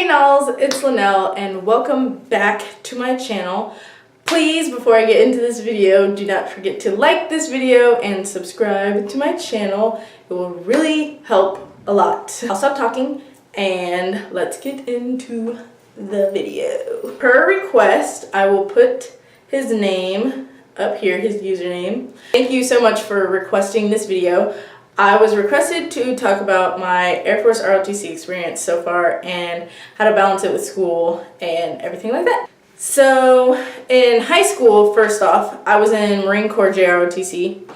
Hey Nolls, it's Linnell and welcome back to my channel. Please, before I get into this video, do not forget to like this video and subscribe to my channel. It will really help a lot. I'll stop talking and let's get into the video. Per request, I will put his name up here, his username. Thank you so much for requesting this video. I was requested to talk about my Air Force ROTC experience so far and how to balance it with school and everything like that. So in high school, first off, I was in Marine Corps JROTC.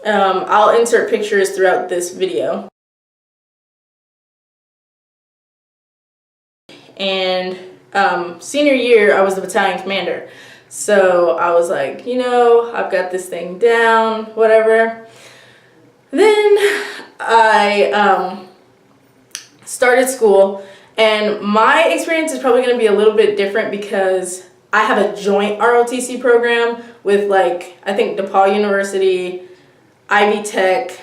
I'll insert pictures throughout this video. And senior year, I was the battalion commander. So I was like, you know, I've got this thing down, whatever. Then I started school, and my experience is probably going to be a little bit different because I have a joint ROTC program with, like, I think DePaul University, Ivy Tech,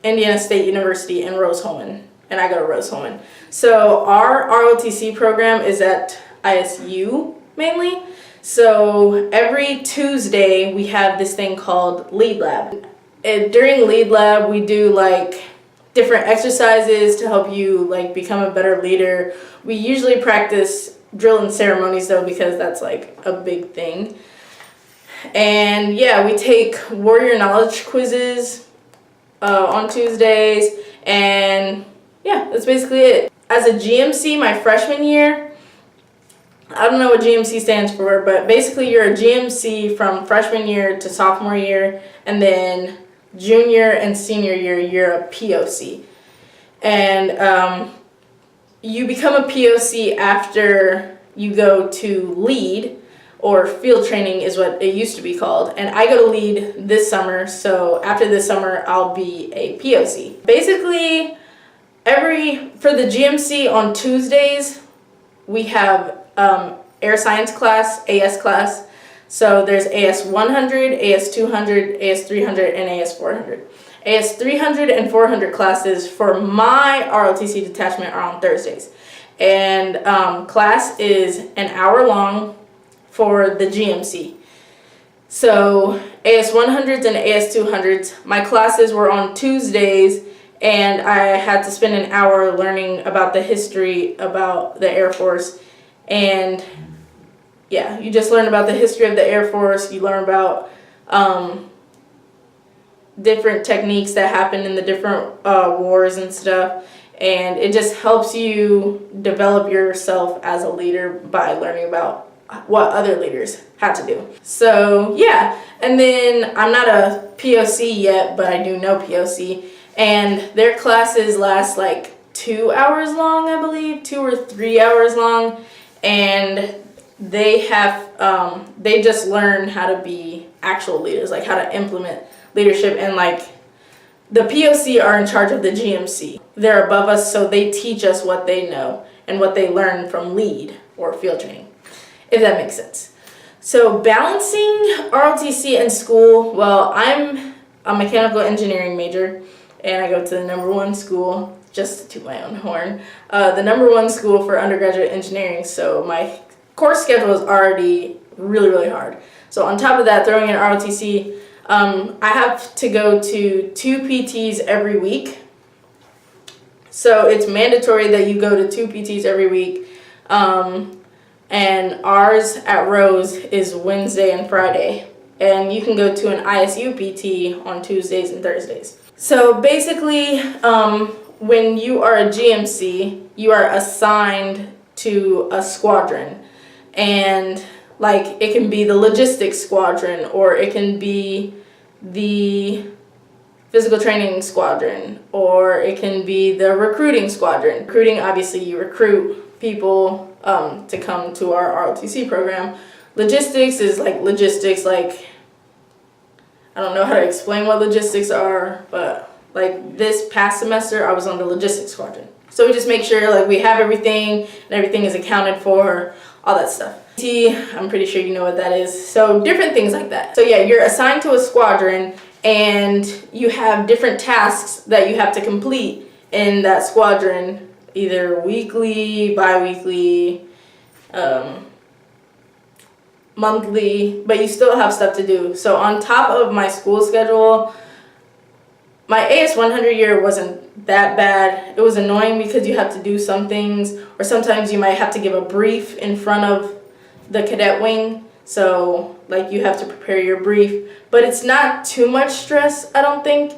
Indiana State University, and Rose-Hulman, and I go to Rose-Hulman. So our ROTC program is at ISU mainly. So every Tuesday we have this thing called Lead Lab. During Lead Lab, we do like different exercises to help you like become a better leader. We usually practice drill and ceremonies though, because that's like a big thing. And yeah, we take warrior knowledge quizzes on Tuesdays, and yeah, that's basically it. As a GMC, my freshman year, I don't know what GMC stands for, but basically you're a GMC from freshman year to sophomore year, and then junior and senior year, you're a POC. And you become a POC after you go to lead, or field training is what it used to be called. And I go to lead this summer, so after this summer, I'll be a POC. Basically, for the GMC on Tuesdays, we have air science class, AS class. So there's AS 100, AS 200, AS 300, and AS 400. AS 300 and 400 classes for my ROTC detachment are on Thursdays. And class is an hour long for the GMC. So AS 100s and AS 200s, my classes were on Tuesdays, and I had to spend an hour learning about the history about the Air Force. And yeah, you just learn about the history of the Air Force. You learn about different techniques that happened in the different wars and stuff. And it just helps you develop yourself as a leader by learning about what other leaders had to do. So yeah, and then I'm not a POC yet, but I do know POC. And their classes last like 2 hours long, I believe, 2 or 3 hours long. And they have they just learn how to be actual leaders, like how to implement leadership. And like the POC are in charge of the GMC. They're above us, so they teach us what they know and what they learn from lead or field training, if that makes sense. So balancing ROTC and school, well, I'm a mechanical engineering major, and I go to the #1 school, just to toot my own horn, the #1 school for undergraduate engineering. So my course schedule is already really, really hard. So on top of that, throwing in ROTC, I have to go to 2 PTs every week. So it's mandatory that you go to 2 PTs every week. And ours at Rose is Wednesday and Friday. And you can go to an ISU PT on Tuesdays and Thursdays. So basically, when you are a GMC, you are assigned to a squadron. And like it can be the logistics squadron, or it can be the physical training squadron, or it can be the recruiting squadron. Recruiting, obviously you recruit people to come to our ROTC program. Logistics is like logistics, like I don't know how to explain what logistics are, but like this past semester I was on the logistics squadron. So we just make sure like we have everything and everything is accounted for, all that stuff. I'm pretty sure you know what that is. So different things like that. So yeah, you're assigned to a squadron and you have different tasks that you have to complete in that squadron either weekly, bi-weekly, monthly, but you still have stuff to do. So on top of my school schedule, my AS 100 year wasn't that bad. It was annoying because you have to do some things, or sometimes you might have to give a brief in front of the cadet wing. So like you have to prepare your brief, but it's not too much stress, I don't think,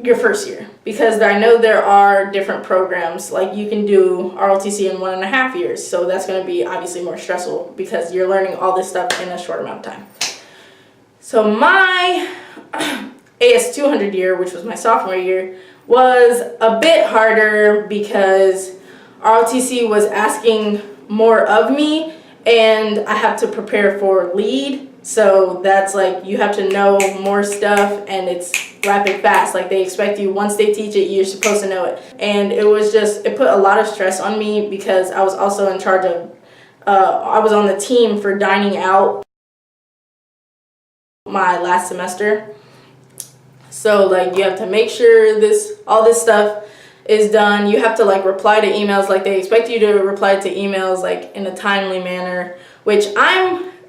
your first year, because I know there are different programs, like you can do ROTC in 1.5 years, so that's going to be obviously more stressful because you're learning all this stuff in a short amount of time. So my AS 200 year, which was my sophomore year, was a bit harder because ROTC was asking more of me, and I have to prepare for lead. So that's like you have to know more stuff, and it's rapid fast. Like they expect you, once they teach it, you're supposed to know it. And it was just, it put a lot of stress on me because I was also in charge of, I was on the team for dining out my last semester. So like you have to make sure all this stuff is done. You have to like reply to emails, like they expect you to reply to emails like in a timely manner, which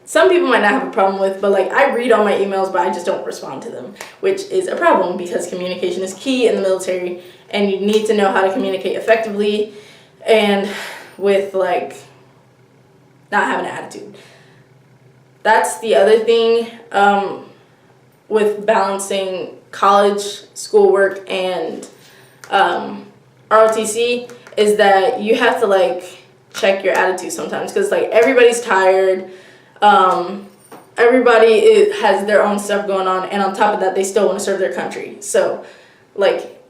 some people might not have a problem with, but like I read all my emails, but I just don't respond to them, which is a problem because communication is key in the military, and you need to know how to communicate effectively and with like not having an attitude. That's the other thing with balancing college, schoolwork, and ROTC is that you have to like check your attitude sometimes, because like everybody's tired. Everybody has their own stuff going on, and on top of that, they still want to serve their country. So, like,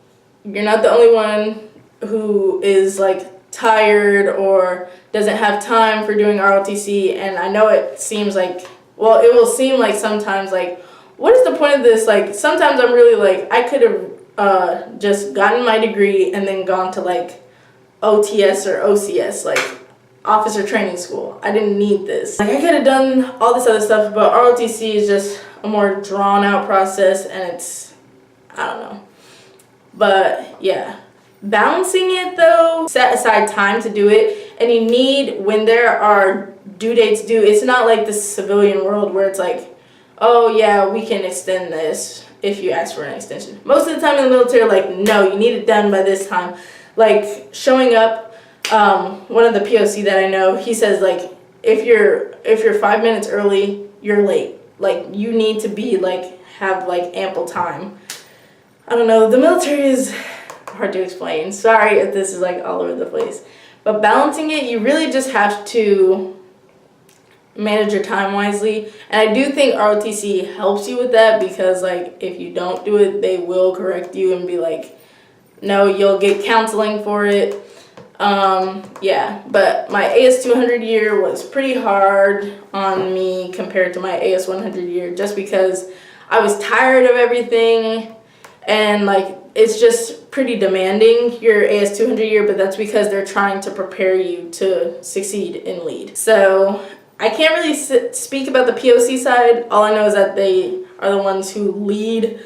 you're not the only one who is like tired or doesn't have time for doing ROTC. And I know it seems like, well, it will seem like sometimes like, what is the point of this? Like, sometimes I'm really like, I could have just gotten my degree and then gone to like OTS or OCS, like officer training school. I didn't need this. Like I could have done all this other stuff, but ROTC is just a more drawn out process, and it's, I don't know. But yeah, balancing it though, set aside time to do it, and you need, when there are due dates due, it's not like the civilian world where it's like, oh yeah, we can extend this if you ask for an extension. Most of the time in the military, like, no, you need it done by this time. Like showing up, one of the POC that I know, he says like, if you're 5 minutes early, you're late. Like you need to be like, have like ample time. I don't know, the military is hard to explain. Sorry if this is like all over the place. But balancing it, you really just have to manage your time wisely. And I do think ROTC helps you with that, because like if you don't do it, they will correct you and be like, no, you'll get counseling for it. Yeah, but my AS 200 year was pretty hard on me compared to my AS 100 year, just because I was tired of everything, and like it's just pretty demanding, your AS 200 year, but that's because they're trying to prepare you to succeed in lead. So I can't really speak about the POC side. All I know is that they are the ones who lead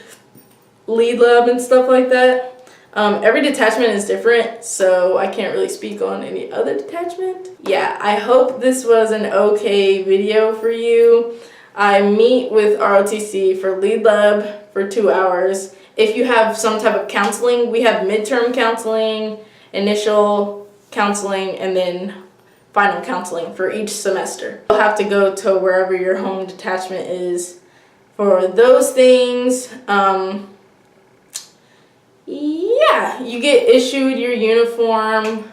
lab and stuff like that. Every detachment is different, so I can't really speak on any other detachment. Yeah, I hope this was an okay video for you. I meet with ROTC for lead lab for 2 hours. If you have some type of counseling, we have midterm counseling, initial counseling, and then final counseling for each semester. You'll have to go to wherever your home detachment is for those things. Yeah, you get issued your uniform,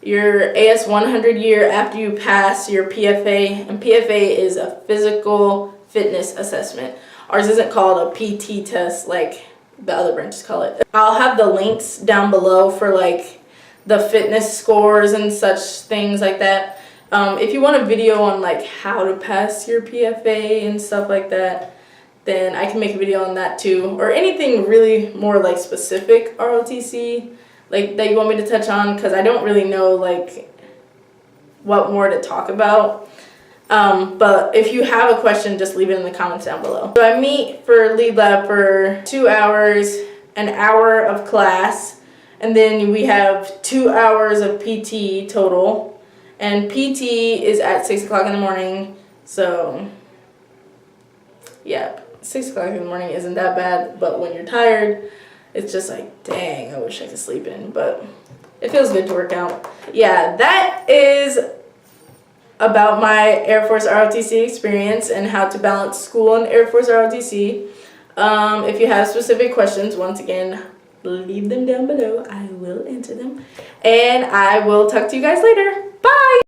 your AS 100 year after you pass your PFA, and PFA is a physical fitness assessment. Ours isn't called a PT test like the other branches call it. I'll have the links down below for like the fitness scores and such things like that. If you want a video on like how to pass your PFA and stuff like that, then I can make a video on that too, or anything really more like specific ROTC like that you want me to touch on, because I don't really know like what more to talk about. But if you have a question, just leave it in the comments down below. So I meet for lead lab for 2 hours, an hour of class, And then we have 2 hours of PT total. And PT is at 6 o'clock in the morning. So, yeah, 6 o'clock in the morning isn't that bad. But when you're tired, it's just like, dang, I wish I could sleep in. But it feels good to work out. Yeah, that is about my Air Force ROTC experience and how to balance school and Air Force ROTC. If you have specific questions, once again, leave them down below. I will answer them. And I will talk to you guys later. Bye!